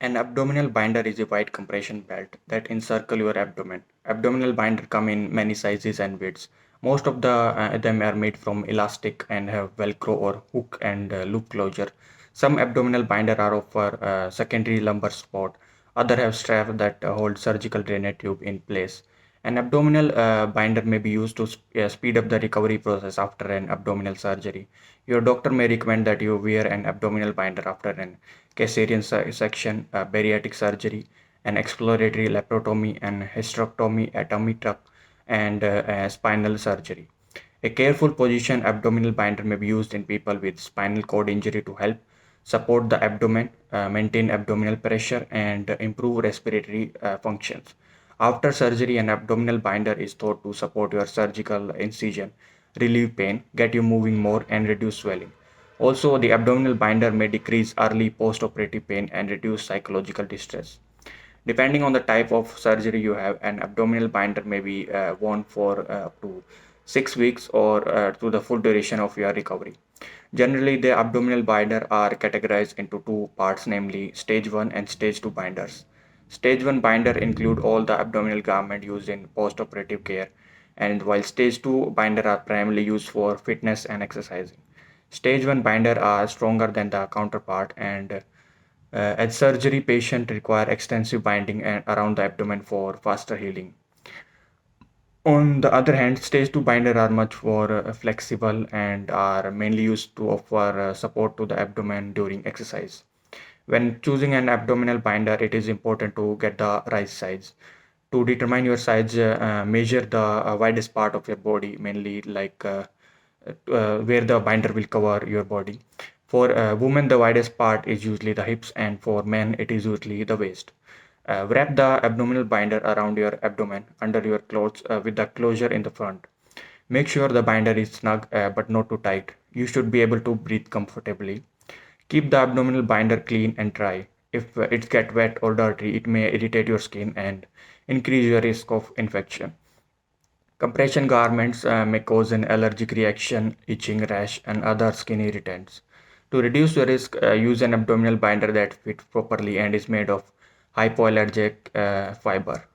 An abdominal binder is a wide compression belt that encircle your abdomen. Abdominal binder come in many sizes and widths. Most of them are made from elastic and have Velcro or hook and loop closure. Some abdominal binder are for secondary lumbar support. Other have strap that hold surgical drainage tube in place. An abdominal binder may be used to speed up the recovery process after an abdominal surgery. Your doctor may recommend that you wear an abdominal binder after an caesarean section, bariatric surgery, an exploratory laparotomy, and hysterectomy, a tummy tuck, and spinal surgery. A careful position abdominal binder may be used in people with spinal cord injury to help support the abdomen, maintain abdominal pressure, and improve respiratory functions. After surgery, an abdominal binder is thought to support your surgical incision, relieve pain, get you moving more, and reduce swelling. Also, the abdominal binder may decrease early post-operative pain and reduce psychological distress. Depending on the type of surgery you have, an abdominal binder may be worn for up to 6 weeks or to the full duration of your recovery. Generally, the abdominal binder are categorized into two parts, namely stage 1 and stage 2 binders. Stage 1 binder include all the abdominal garment used in post-operative care, and while stage 2 binder are primarily used for fitness and exercising. Stage 1 binder are stronger than the counterpart and at surgery, patient require extensive binding around the abdomen for faster healing. On the other hand, stage 2 binder are much more flexible and are mainly used to offer support to the abdomen during exercise. When choosing an abdominal binder, it is important to get the right size. To determine your size, measure the widest part of your body, mainly where the binder will cover your body. For women, the widest part is usually the hips, and for men, it is usually the waist. Wrap the abdominal binder around your abdomen under your clothes with the closure in the front. Make sure the binder is snug but not too tight. You should be able to breathe comfortably. Keep the abdominal binder clean and dry. If it gets wet or dirty, it may irritate your skin and increase your risk of infection. Compression garments may cause an allergic reaction, itching, rash, and other skin irritants. To reduce the risk, use an abdominal binder that fits properly and is made of hypoallergenic fiber.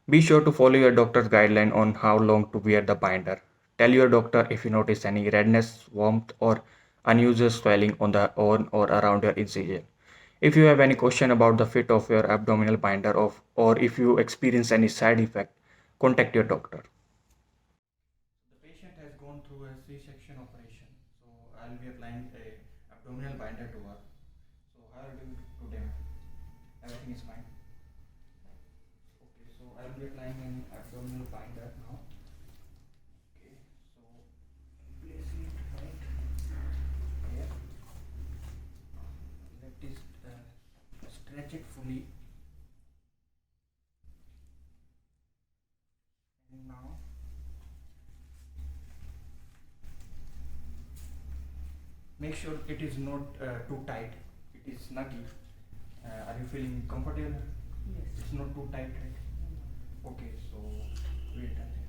Be sure to follow your doctor's guideline on how long to wear the binder. Tell your doctor if you notice any redness, warmth, or unusual swelling on or around your incision. If you have any question about the fit of your abdominal binder or if you experience any side effect, contact your doctor. The patient has gone through a C-section operation, so I'll be applying a abdominal binder to her. So how are you doing today, ma'am? Everything is fine. Okay, so I'll be applying an abdominal binder now. Okay, so place it right here. Let this stretch it fully, and now make sure it is not too tight. It is snuggy. Are you feeling comfortable? Yes. It's not too tight, right? Okay, so wait a minute.